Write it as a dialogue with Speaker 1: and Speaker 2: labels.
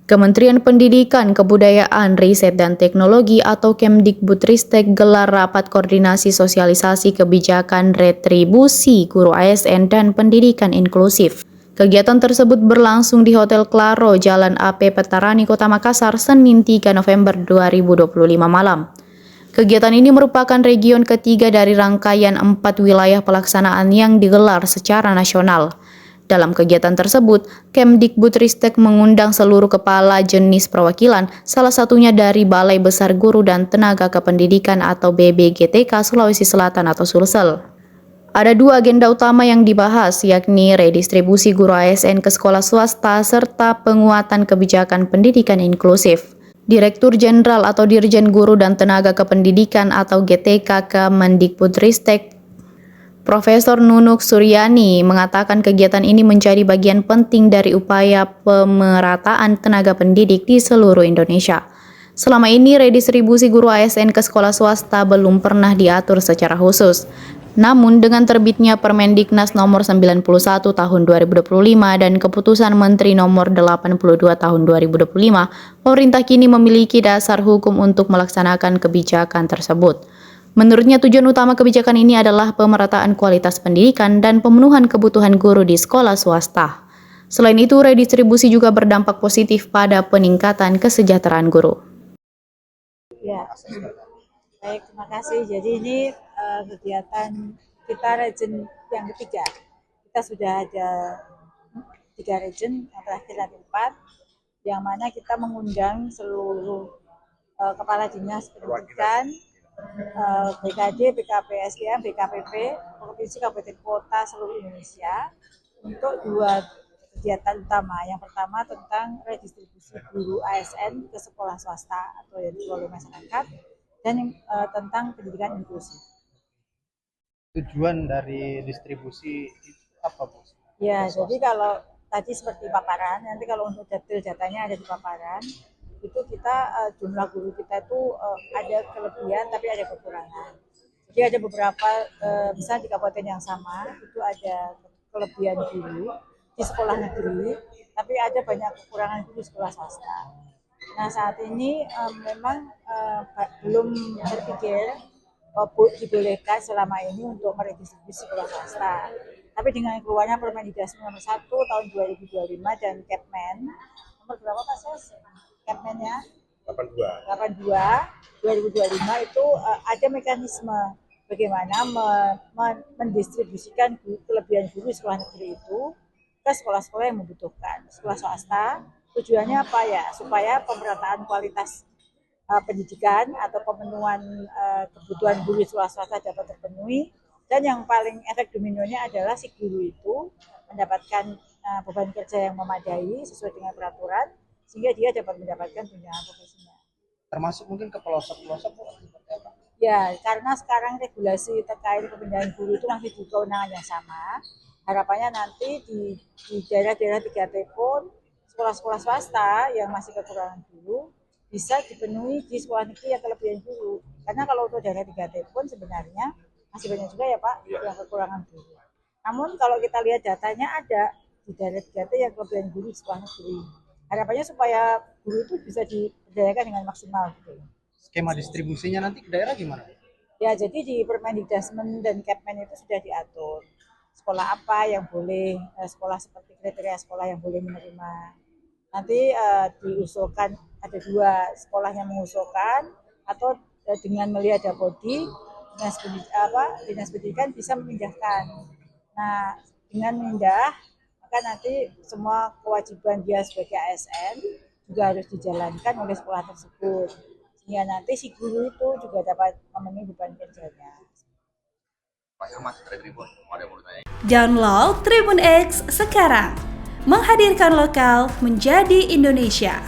Speaker 1: Kementerian Pendidikan, Kebudayaan, Riset dan Teknologi atau Kemdikbudristek gelar rapat koordinasi sosialisasi kebijakan retribusi guru ASN dan pendidikan inklusif. Kegiatan tersebut berlangsung di Hotel Claro, Jalan AP Petarani, Kota Makassar, Senin 3 November 2025 malam. Kegiatan ini merupakan region ketiga dari rangkaian 4 wilayah pelaksanaan yang digelar secara nasional. Dalam kegiatan tersebut, Kemdikbudristek mengundang seluruh kepala jenis perwakilan, salah satunya dari Balai Besar Guru dan Tenaga Kependidikan atau BBGTK Sulawesi Selatan atau Sulsel. Ada 2 agenda utama yang dibahas, yakni redistribusi guru ASN ke sekolah swasta serta penguatan kebijakan pendidikan inklusif. Direktur Jenderal atau Dirjen Guru dan Tenaga Kependidikan atau GTK Kemdikbudristek Profesor Nunuk Suryani mengatakan kegiatan ini menjadi bagian penting dari upaya pemerataan tenaga pendidik di seluruh Indonesia. Selama ini redistribusi guru ASN ke sekolah swasta belum pernah diatur secara khusus. Namun dengan terbitnya Permendiknas nomor 91 tahun 2025 dan keputusan Menteri nomor 82 tahun 2025, pemerintah kini memiliki dasar hukum untuk melaksanakan kebijakan tersebut. Menurutnya tujuan utama kebijakan ini adalah pemerataan kualitas pendidikan dan pemenuhan kebutuhan guru di sekolah swasta. Selain itu, redistribusi juga berdampak positif pada peningkatan kesejahteraan guru.
Speaker 2: Ya, baik, terima kasih. Jadi ini kegiatan kita region yang ketiga. Kita sudah ada 3 region, yang terakhir ada 4, yang mana kita mengundang seluruh kepala dinas pendidikan, BKD, BKPSDM, BKPP, Provinsi Kabupaten Kota seluruh Indonesia untuk 2 kegiatan utama. Yang pertama tentang redistribusi guru ASN ke sekolah swasta atau yang dikelola masyarakat, dan tentang pendidikan inklusif.
Speaker 3: Tujuan dari distribusi itu apa, Bu?
Speaker 2: Ya, jadi kalau tadi seperti paparan, nanti kalau untuk detail datanya ada di paparan. Itu kita jumlah guru kita itu ada kelebihan tapi ada kekurangan. Jadi ada beberapa misalnya di kabupaten yang sama itu ada kelebihan guru di sekolah negeri, tapi ada banyak kekurangan guru di sekolah swasta. Nah saat ini memang belum terpikir dibolehkan selama ini untuk meredistribusi sekolah swasta. Tapi dengan keluarnya Permendiknas nomor 1 tahun 2025 dan Kepmen nomor berapa Pak Ses? Kepmennya 82 2025 itu ada mekanisme bagaimana mendistribusikan kelebihan guru sekolah negeri itu ke sekolah-sekolah yang membutuhkan. Sekolah swasta tujuannya apa ya? Supaya pemerataan kualitas pendidikan atau pemenuhan kebutuhan guru sekolah swasta dapat terpenuhi, dan yang paling efek dominonya adalah si guru itu mendapatkan beban kerja yang memadai sesuai dengan peraturan, sehingga dia dapat mendapatkan tunjangan profesinya.
Speaker 3: Termasuk mungkin ke pelosok-pelosok, Bu?
Speaker 2: Ya, karena sekarang regulasi terkait pemindahan guru itu masih di kewenangan yang sama. Harapannya nanti di daerah-daerah 3T pun sekolah-sekolah swasta yang masih kekurangan guru bisa dipenuhi di sekolah negeri yang kelebihan guru. Karena kalau untuk daerah 3T pun sebenarnya masih banyak juga ya Pak yang kekurangan guru. Namun kalau kita lihat datanya ada di daerah 3T yang kelebihan guru di sekolah negeri. Harapannya supaya guru itu bisa diberdayakan dengan maksimal gitu.
Speaker 3: Skema distribusinya nanti ke daerah gimana?
Speaker 2: Ya, jadi di Permendiknas dan Kepmen itu sudah diatur sekolah apa yang boleh, sekolah seperti kriteria sekolah yang boleh menerima. Nanti diusulkan ada 2 sekolah yang mengusulkan, atau dengan melihat Dapodi, dinas pendidikan bisa memindahkan. Nah, dengan memindah maka nanti semua kewajiban dia sebagai ASN juga harus dijalankan oleh sekolah tersebut, sehingga nanti si guru itu juga dapat memenuhi beban kerjanya.
Speaker 4: Download Tribun X sekarang, menghadirkan lokal menjadi Indonesia.